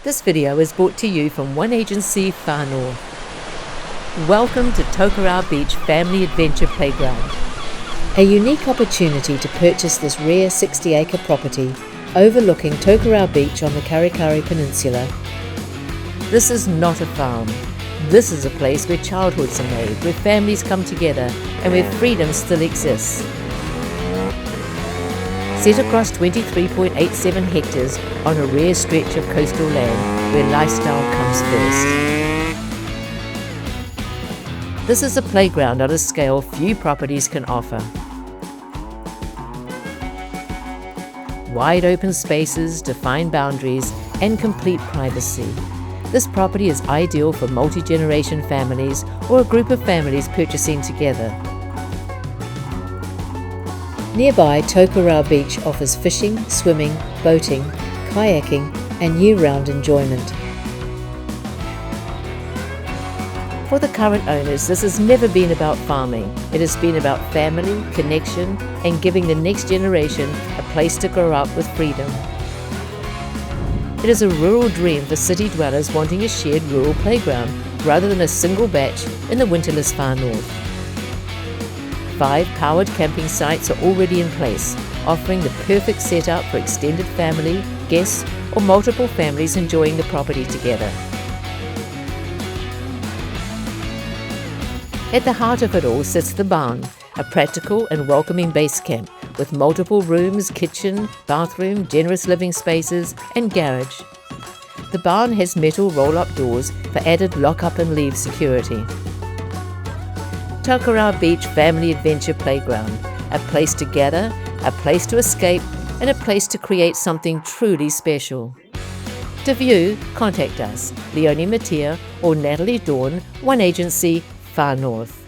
This video is brought to you from One Agency Far North. Welcome to Tokerau Beach Family Adventure Playground. A unique opportunity to purchase this rare 60-acre property overlooking Tokerau Beach on the Karikari Peninsula. This is not a farm. This is a place where childhoods are made, where families come together, and where freedom still exists. Set across 23.87 hectares on a rare stretch of coastal land where lifestyle comes first. This is a playground on a scale few properties can offer. Wide open spaces, defined boundaries, and complete privacy. This property is ideal for multi-generation families or a group of families purchasing together. Nearby, Tokerau Beach offers fishing, swimming, boating, kayaking and year-round enjoyment. For the current owners, this has never been about farming. It has been about family, connection, and giving the next generation a place to grow up with freedom. It is a rural dream for city dwellers wanting a shared rural playground rather than a single batch in the winterless far north. 5 powered camping sites are already in place, offering the perfect setup for extended family, guests, or multiple families enjoying the property together. At the heart of it all sits the barn, a practical and welcoming base camp with multiple rooms, kitchen, bathroom, generous living spaces, and garage. The barn has metal roll-up doors for added lock-up and leave security. Tokerau Beach Family Adventure Playground, a place to gather, a place to escape, and a place to create something truly special. To view, contact us, Leonie Matia or Natalie Dawn, One Agency, Far North.